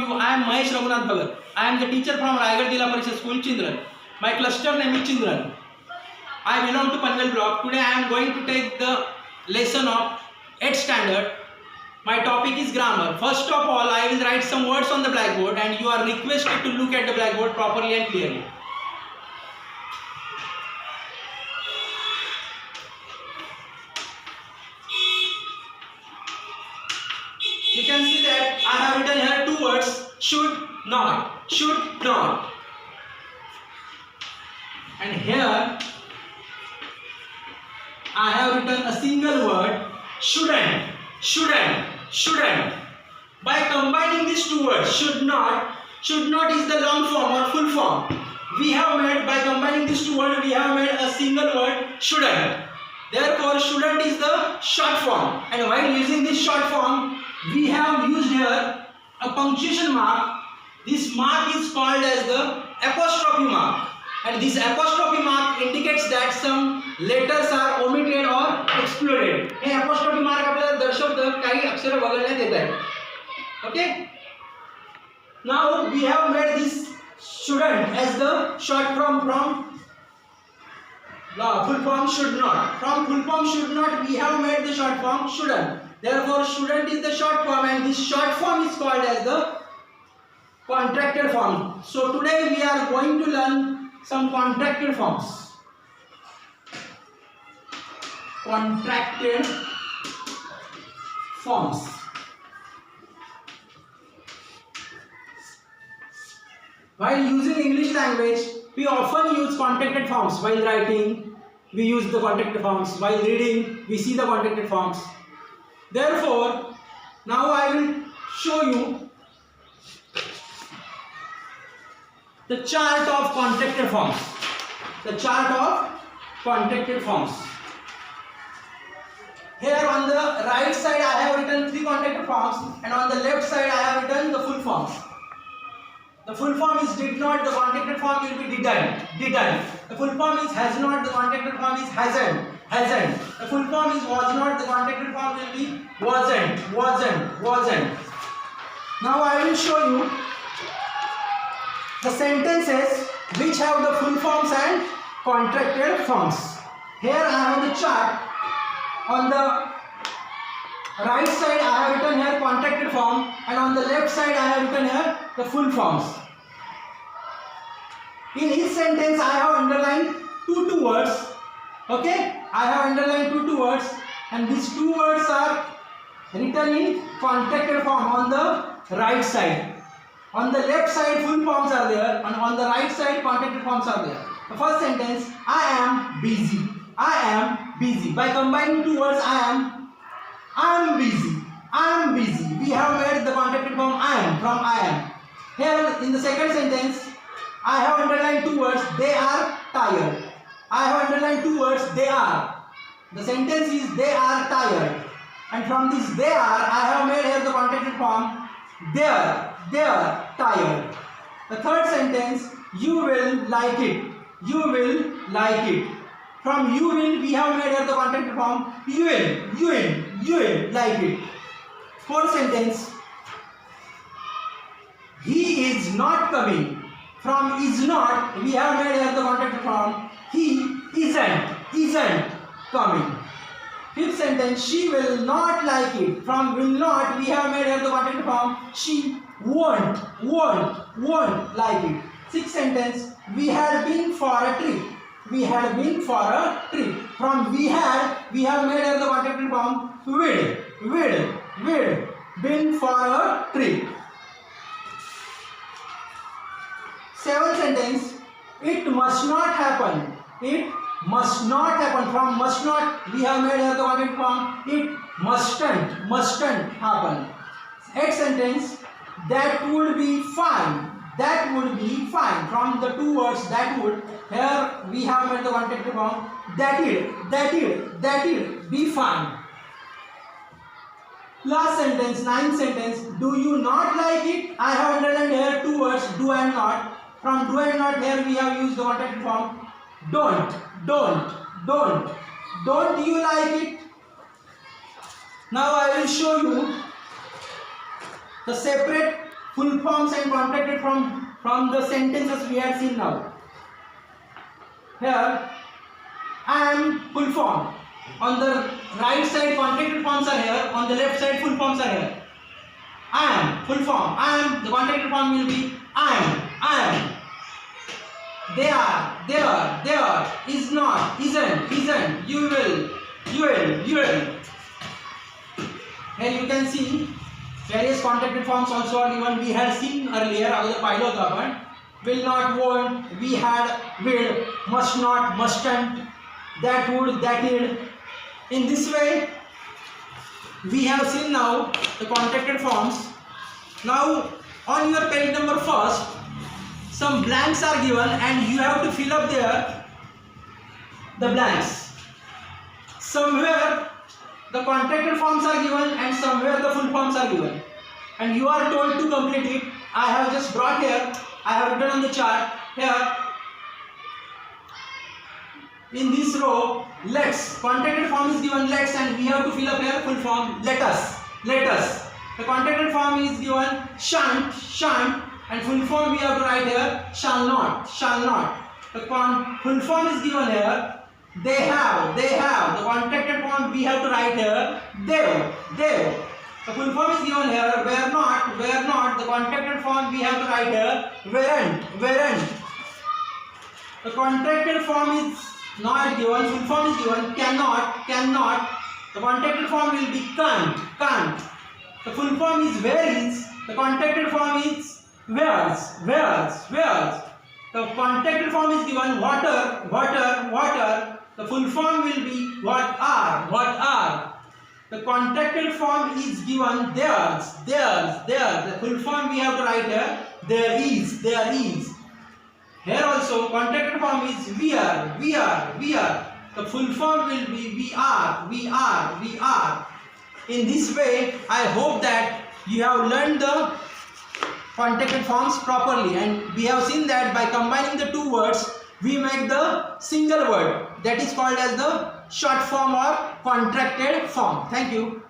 you. I am Mahesh Raghunath Bhagat. I am the teacher from Raigad Jilla Parishad School, Chindran. My cluster name is Chindran. I belong to Panvel block. Today I am going to take the lesson of 8th standard. My topic is grammar. First of all, I will write some words on the blackboard and you are requested to look at the blackboard properly and clearly. You can see that I have written here two words, should not, should not. And here I have written a single word, shouldn't, shouldn't, shouldn't. By combining these two words, should not is the long form or full form. We have made, by combining these two words, we have made a single word, shouldn't. Therefore, shouldn't is the short form. And while using this short form, we have used here a punctuation mark. This mark is called as the apostrophe mark. And this apostrophe mark indicates that some letters are omitted or excluded. Hey apostrophe mark आपल्याला दर्शवतं काही अक्षर वगळण्यात येत आहेत. Okay? Now we have made this shouldn't as the short form from full form should not. From full form should not we have made the short form shouldn't. Therefore, shouldn't is the short form and this short form is called as the contracted form. So today we are going to learn some contracted forms. Contracted forms. While using English language, we often use contracted forms. While writing, we use the contracted forms. While reading, we see the contracted forms. Therefore, now I will show you the chart of contracted forms. The chart of contracted forms. Here on the right side I have written 3 contracted forms and on the left side I have written the full forms. The full form is did not, the contracted form will be didn't, didn't. The full form is has not, the contracted form is hasn't, hasn't. The full form is was not, the contracted form will be wasn't, wasn't, wasn't. Now I will show you the sentences which have the full forms and contracted forms. Here I have the chart. On the right side I have written here contracted form and on the left side I have written here the full forms. In each sentence I have underlined two words. Okay, I have underlined two words and these 2 words are written in contracted form on the right side. On the left side full forms are there and on the right side contracted forms are there. The first sentence, I am busy. I am busy. By combining 2 words, I am busy. I am busy. We have made the contracted form I am from I am. Here in the second sentence, I have underlined 2 words, they are tired. I have underlined 2 words, they are. The sentence is they are tired. And from this they are, I have made here the contracted form they are tired. The third sentence, you will like it. You will like it. From you will, we have made here the contracted form you will like it. Fourth sentence, he is not coming. From is not, we have made here the contracted form he isn't coming. Fifth sentence, she will not like it. From will not, we have made here the contracted form she won't like it. Sixth sentence, we had been for a trip. We had been for a trip. From we have made here the contracted form will been for a trip. Seventh sentence, it must not happen. It must not happen. From must not, we have made here the contracted form it mustn't happen. Eighth sentence, that would be fine. That would be fine. From the 2 words that would, here we have made the contracted form that it be fine. Last sentence, ninth sentence, do you not like it? I have underlined here 2 words, do and not. From do and not, here we have used the contracted form don't you like it? Now I will show you the separate full forms and contracted from the sentences we have seen now. Here I am full form. On the right side contracted forms are here, on the left side full forms are here. I am full form. I am, the contracted form will be I am. They are, is not, isn't, you will. Here you can see various contracted forms also are given. We had seen earlier अगोदर पाहिलं होतं आपण. Will not, won't, we had, will, must not, mustn't, that would, that did. In this way we have seen now the contracted forms. Now on your page number first, some blanks are given and you have to fill up there the blanks. Somewhere the contracted forms are given and somewhere the full forms are given, and you are told to complete it. I have just brought here, I have written on the chart here. In this row, let's, contracted form is given let's, and we have to fill up here full form let us. The contracted form is given shan't, and full form we have to write here shall not. The full form is given here they have. The contracted form we have to write here they've. The full form is given here were not. The contracted form we have to write here weren't. The contracted form is not given, full form is given cannot. The contracted form will be can't. The full form is is. The contracted form is where's. The contracted form is given water. The full form will be what are. The contracted form is given theirs. The full form we have to write here there is. Here also contracted form is we are. The full form will be we are. In this way, I hope that you have learned the contracted forms properly, and we have seen that by combining the two words we make the single word, that is called as the short form or contracted form. Thank you.